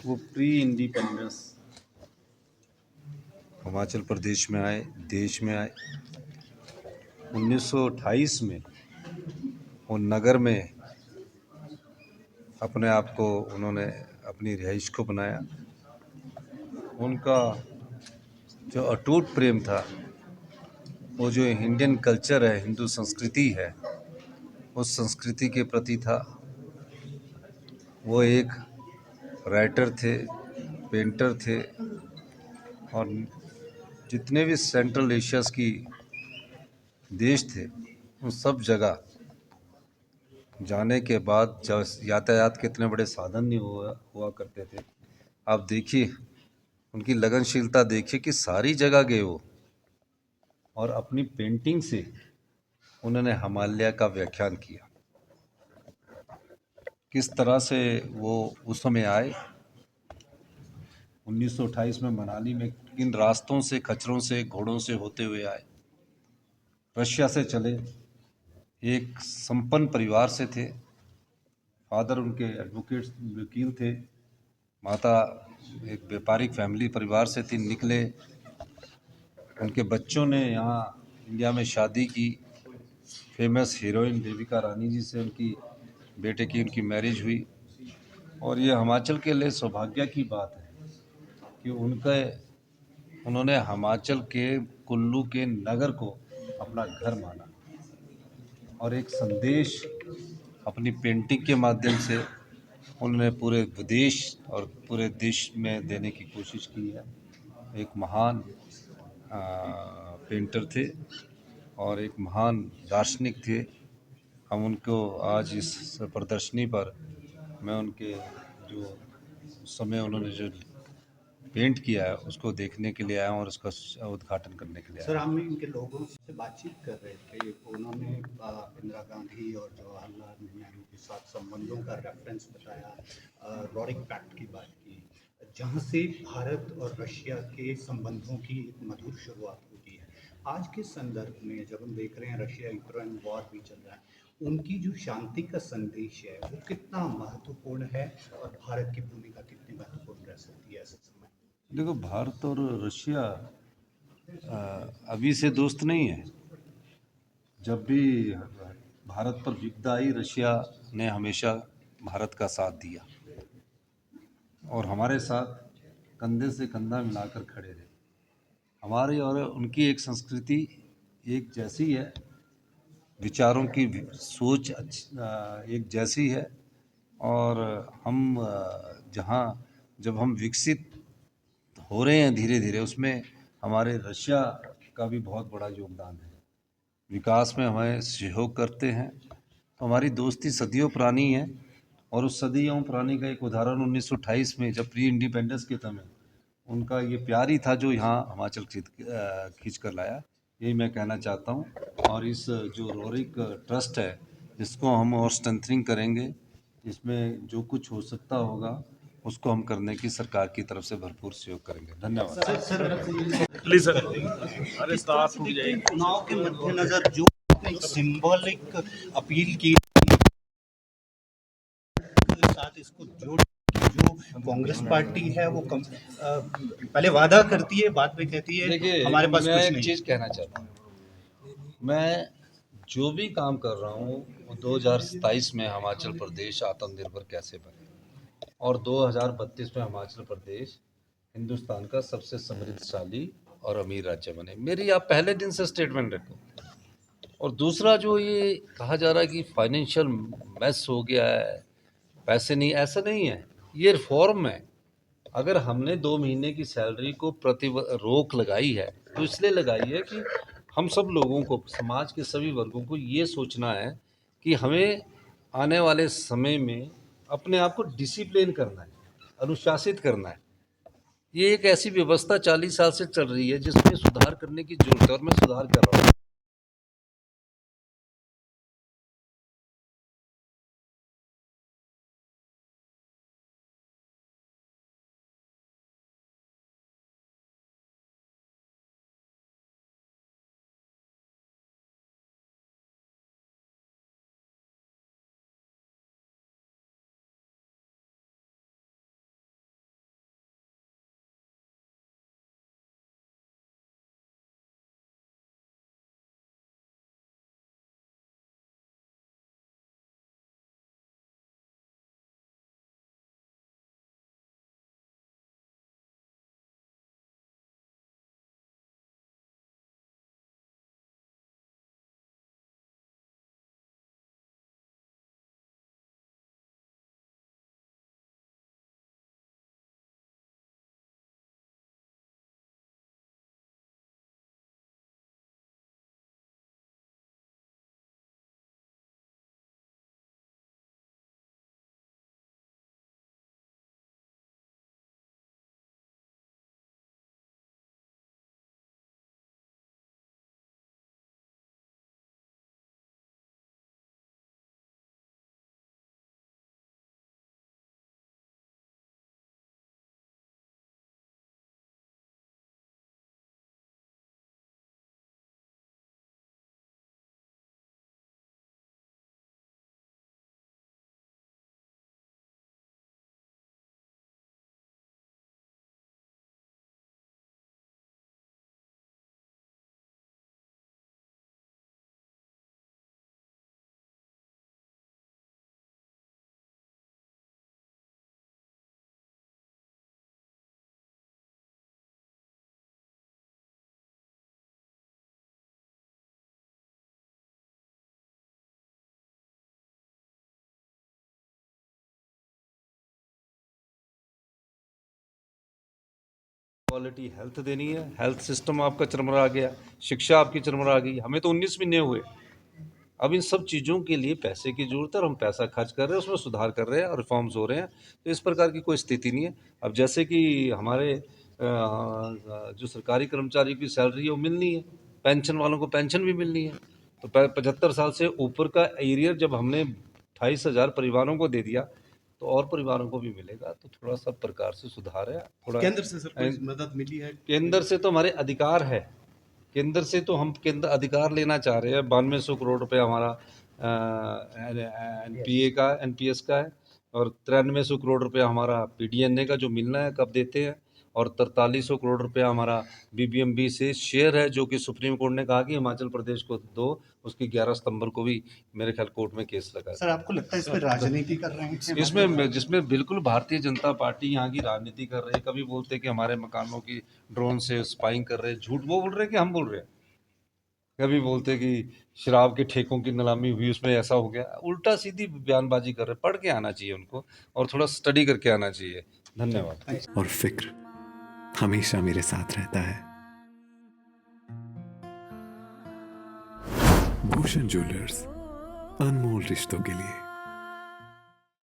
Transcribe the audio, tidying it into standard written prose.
वो pre independence Himachal Pradesh में आए, देश में आए। 1928 में वो नगर में अपने आप को उन्होंने अपनी रिहाइश को बनाया। उनका जो अटूट प्रेम था, वो जो इंडियन कल्चर है, हिंदू संस्कृति है, उस संस्कृति के प्रति था। वो एक राइटर थे, पेंटर थे, और जितने भी सेंट्रल एशियाज़ की देश थे, उन सब जगह जाने के बाद जब यातायात के इतने बड़े साधन नहीं हुआ करते थे, आप देखिए उनकी लगनशीलता देखिए कि सारी जगह गए वो, और अपनी पेंटिंग से उन्होंने हिमालय का व्याख्यान किया। किस तरह से वो उस समय आए 1928 में मनाली में, किन रास्तों से, खच्चरों से, घोड़ों से होते हुए आए, रशिया से चले। एक संपन्न परिवार से थे, फादर उनके एडवोकेट वकील थे, माता एक व्यापारिक फैमिली परिवार से थी, निकले। उनके बच्चों ने यहाँ इंडिया में शादी की, फेमस हीरोइन देविका रानी जी से उनकी बेटे की उनकी मैरिज हुई। और ये हिमाचल के लिए सौभाग्य की बात है कि उन्होंने हिमाचल के कुल्लू के नगर को अपना घर माना, और एक संदेश अपनी पेंटिंग के माध्यम से उन्होंने पूरे विदेश और पूरे देश में देने की कोशिश की है। एक महान पेंटर थे और एक महान दार्शनिक थे। हम उनको आज इस प्रदर्शनी पर, मैं उनके जो उस समय उन्होंने जो पेंट किया है उसको देखने के लिए आया हूँ और उसका उद्घाटन करने के लिए आया सर, हूँ। हम इनके लोगों से बातचीत कर रहे थे, उन्होंने इंदिरा गांधी और जवाहरलाल नेहरू के साथ संबंधों का रेफरेंस बताया, रोरिक पैक्ट की बात की, जहां से भारत और रशिया के संबंधों की एक मधुर शुरुआत होती है। आज के संदर्भ में जब हम देख रहे हैं रशिया यूक्रेन वॉर भी चल रहा है, उनकी जो शांति का संदेश है वो कितना महत्वपूर्ण है और भारत की भूमिका कितनी महत्वपूर्ण रह सकती है ऐसे समय? देखो, भारत और रशिया अभी से दोस्त नहीं है। जब भी भारत पर विपदा आई, रशिया ने हमेशा भारत का साथ दिया और हमारे साथ कंधे से कंधा मिलाकर खड़े रहे। हमारी और उनकी एक संस्कृति एक जैसी है, विचारों की सोच एक जैसी है। और हम जहाँ जब हम विकसित हो रहे हैं धीरे धीरे, उसमें हमारे रशिया का भी बहुत बड़ा योगदान है। विकास में हमें सहयोग करते हैं। तो हमारी दोस्ती सदियों पुरानी है, और उस सदियों पुरानी का एक उदाहरण 1928 में जब प्री इंडिपेंडेंस के समय उनका ये प्यार ही था जो यहाँ हिमाचल खींच कर लाया। यही मैं कहना चाहता हूँ। और इस जो रोरिक ट्रस्ट है, इसको हम और स्ट्रेंथनिंग करेंगे। इसमें जो कुछ हो सकता होगा उसको हम करने की सरकार की तरफ से भरपूर सहयोग करेंगे। धन्यवाद। Please sir. अरे किस तरह स्टाफ से रुक देखते हैं जाएगी। चुनाव के मद्देनजर जो एक सिंबॉलिक अपील की के साथ इसको जोड़ के जो कांग्रेस पार्टी है वो पहले वादा करती है, बाद में कहती है देखिए, हमारे पास मैं कुछ एक नहीं। चीज़ कहना चाहता हूँ। मैं जो भी काम कर रहा हूँ वो 2027 में हिमाचल प्रदेश आत्मनिर्भर कैसे बने, और 2032 में हिमाचल प्रदेश हिंदुस्तान का सबसे समृद्धशाली और अमीर राज्य बने। मेरी आप पहले दिन से स्टेटमेंट रखो। और दूसरा, जो ये कहा जा रहा है कि फाइनेंशियल मैस हो गया है, पैसे नहीं, ऐसा नहीं है। ये रिफॉर्म है। अगर हमने 2 महीने की सैलरी को रोक लगाई है, तो इसलिए लगाई है कि हम सब लोगों को, समाज के सभी वर्गों को ये सोचना है कि हमें आने वाले समय में अपने आप को डिसिप्लिन करना है, अनुशासित करना है। ये एक ऐसी व्यवस्था 40 साल से चल रही है जिसमें सुधार करने की जरूरत है, और मैं सुधार कर रहा हूँ। क्वालिटी हेल्थ देनी है, हेल्थ सिस्टम आपका चरमरा गया, शिक्षा आपकी चरमरा गई, हमें तो 19 महीने हुए। अब इन सब चीज़ों के लिए पैसे की ज़रूरत है और हम पैसा खर्च कर रहे हैं, उसमें सुधार कर रहे हैं और रिफॉर्म्स हो रहे हैं। तो इस प्रकार की कोई स्थिति नहीं है। अब जैसे कि हमारे जो सरकारी कर्मचारी की सैलरी है वो मिलनी है, पेंशन वालों को पेंशन भी मिलनी है। तो 75 साल से ऊपर का एरियर जब हमने 28,000 परिवारों को दे दिया तो और परिवारों को भी मिलेगा। तो थोड़ा सब प्रकार से सुधार है। थोड़ा केंद्र से सर कोई मदद मिली है? केंद्र से तो हमारे अधिकार है, केंद्र से तो हम केंद्र अधिकार लेना चाह रहे हैं। 9200 करोड़ रुपए हमारा एनपीए का एनपीएस का है और 9300 करोड़ रुपया हमारा पीडीएनए का जो मिलना है कब देते हैं, और 4300 करोड़ रुपया हमारा बीबीएमबी से शेयर है जो कि सुप्रीम कोर्ट ने कहा कि हिमाचल प्रदेश को दो। उसकी 11 सितंबर को भी मेरे ख्याल कोर्ट में केस लगा। सर आपको लगता है इसमें राजनीति कर रहे हैं? इसमें जिसमें बिल्कुल भारतीय जनता पार्टी यहाँ की राजनीति कर रही है। कभी बोलते हैं कि हमारे मकानों की ड्रोन से स्पाइंग कर रहे हैं, झूठ वो बोल रहे हैं कि हम बोल रहे हैं। कभी बोलते हैं कि शराब के ठेकों की नीलामी हुई, उसमें ऐसा हो गया। उल्टा सीधी बयानबाजी कर रहे हैं। पढ़ के आना चाहिए उनको और थोड़ा स्टडी करके आना चाहिए। धन्यवाद। और फिक्र हमेशा मेरे साथ रहता है। भूषण ज्वेलर्स, अनमोल रिश्तों के लिए।